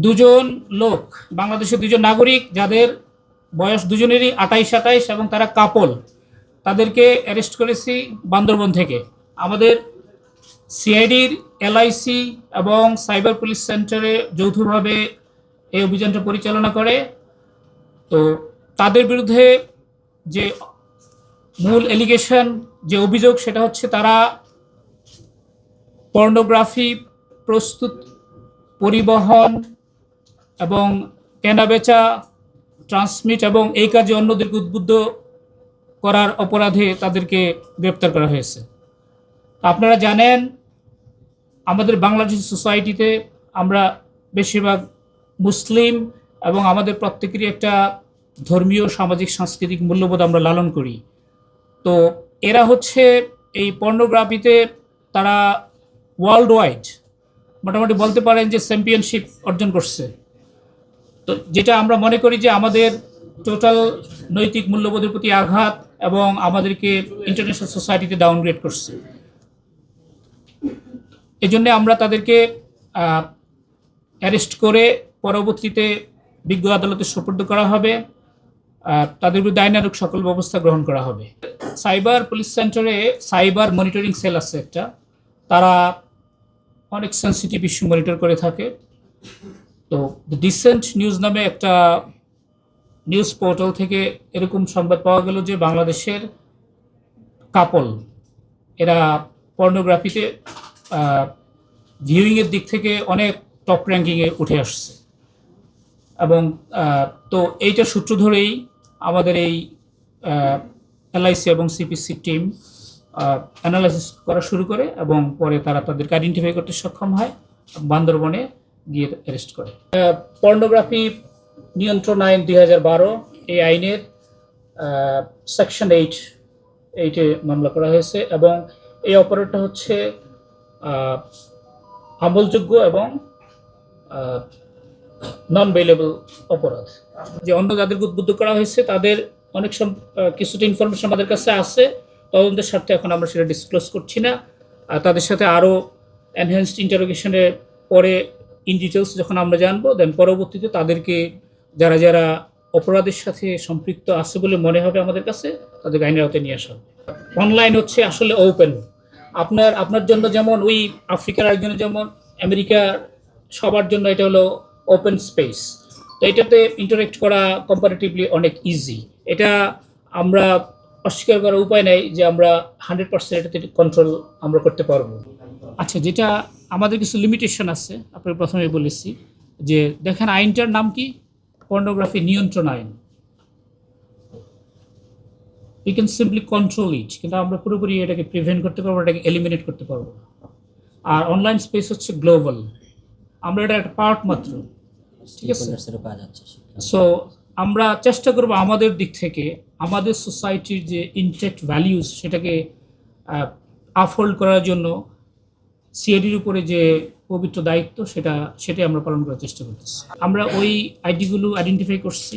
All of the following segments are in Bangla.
দুজন লোক, বাংলাদেশের দুজন নাগরিক যাদের বয়স দুজনেরই 28-28 এবং তারা কাপল, তাদেরকে অ্যারেস্ট করেছি বান্দরবন থেকে। আমাদের সিআইডির এলআইসি এবং সাইবার পুলিশ সেন্টারে যৌথভাবে এই অভিযানটা পরিচালনা করে। তো তাদের বিরুদ্ধে যে মূল এলিগেশন, যে অভিযোগ, সেটা হচ্ছে তারা পর্নোগ্রাফি প্রস্তুত, পরিবহন এবং কেনাবেচা, ট্রান্সমিট এবং এই কাজে অন্যদেরকে উদ্বুদ্ধ করার অপরাধে তাদেরকে গ্রেপ্তার করা হয়েছে। আপনারা জানেন আমাদের বাংলাদেশ সোসাইটিতে আমরা বেশিরভাগ মুসলিম এবং আমাদের প্রত্যেকেরই একটা ধর্মীয়, সামাজিক, সাংস্কৃতিক মূল্যবোধ আমরা লালন করি। তো এরা হচ্ছে এই পর্নোগ্রাফিতে তারা ওয়ার্ল্ড ওয়াইড মোটামুটি বলতে পারেন যে চ্যাম্পিয়নশিপ অর্জন করছে। তো যেটা আমরা মনে করি যে আমাদের টোটাল নৈতিক মূল্যবোধের প্রতি আঘাত এবং আমাদেরকে ইন্টারন্যাশনাল সোসাইটিতে ডাউনগ্রেড করছে। এই জন্যে আমরা তাদেরকে অ্যারেস্ট করে পরবর্তীতে বিজ্ঞ আদালতে সোপর্দ করা হবে। তাদের বিরুদ্ধে আইনানুগ সকল ব্যবস্থা গ্রহণ করা হবে। সাইবার পুলিশ সেন্টারে সাইবার মনিটরিং সেল আছে একটা, তারা অনেক সেন্সিটিভ ইস্যু মনিটর করে থাকে। তো দ্য ডিসেন্ট নিউজ নামে একটা নিউজ পোর্টাল থেকে এরকম সংবাদ পাওয়া গেল যে বাংলাদেশের কাপল এরা পর্নোগ্রাফিতে ভিউইংয়ের দিক থেকে অনেক টপ র্যাঙ্কিংয়ে উঠে আসছে। এবং তো এইটা সূত্র ধরেই আমাদের এই এলআইসি এবং সিপিসি টিম অ্যানালাইসিস করা শুরু করে এবং পরে তারা তাদেরকে আইডেন্টিফাই করতে সক্ষম হয়, বান্দরবনে গিয়ে অ্যারেস্ট করে। পর্নোগ্রাফি নিয়ন্ত্রণ আইন 2012, এই আইনের সেকশন 8-8-এ মামলা করা হয়েছে এবং এই অপরাধটা হচ্ছে আমলযোগ্য এবং নন বেইলেবল অপরাধ। যে অন্য যাদেরকে উদ্বুদ্ধ করা হয়েছে তাদের অনেক কিছুটা ইনফরমেশন আমাদের কাছে আছে, তদন্তের স্বার্থে এখন আমরা সেটা ডিসক্লোজ করছি না। তাদের সাথে আরও এনহ্যান্সড ইন্টারোগেশনের পরে ইন ডিটেলস যখন আমরা জানবো, দেন পরবর্তীতে তাদেরকে যারা যারা অপরাধের সাথে সম্পৃক্ত আছে বলে মনে হবে আমাদের কাছে, তাদেরকে আইনের আওতায় নিয়ে আসা হবে। অনলাইন হচ্ছে আসলে ওপেন, আপনার জন্য যেমন ওই আফ্রিকার একজনের যেমন আমেরিকার, সবার জন্য এটা হলো ওপেন স্পেস। তো এটাতে ইন্টারেক্ট করা কম্পারেটিভলি অনেক ইজি। এটা আমরা অস্বীকার করার উপায় নেই যে আমরা 100% এটাতে কন্ট্রোল আমরা করতে পারবো। আচ্ছা, যেটা আমাদের কিছু লিমিটেশন আছে, আপনাকে প্রথমে বলেছি যে দেখেন আইনটার নাম কি, পর্নোগ্রাফি নিয়ন্ত্রণ আইন। We can simply control it, কিন্তু আমরা পুরোপুরি এটাকে প্রিভেন্ট করতে পারবো, এটাকে এলিমিনেট করতে পারবো। আর অনলাইন স্পেস হচ্ছে গ্লোবাল, আমরা এটা একটা পার্ট মাত্র, ঠিক আছে? সো আমরা চেষ্টা করবো আমাদের দিক থেকে আমাদের সোসাইটির যে ইনটেক্ট ভ্যালিউজ সেটাকে আপহোল্ড করার জন্য সিআইডির উপরে যে পবিত্র দায়িত্ব সেটাই আমরা পালন করার চেষ্টা করতেছি। আমরা ওই আইডিগুলো আইডেন্টিফাই করছি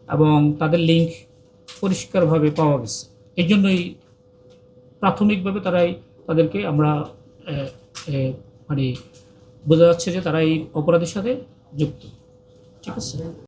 এবং তাদের লিঙ্ক পরিষ্কারভাবে পাওয়া গেছে। এই জন্যই প্রাথমিকভাবে তাদেরকে আমরা মানে বোঝা যাচ্ছে যে তারা এই অপরাধের সাথে যুক্ত, ঠিক আছে?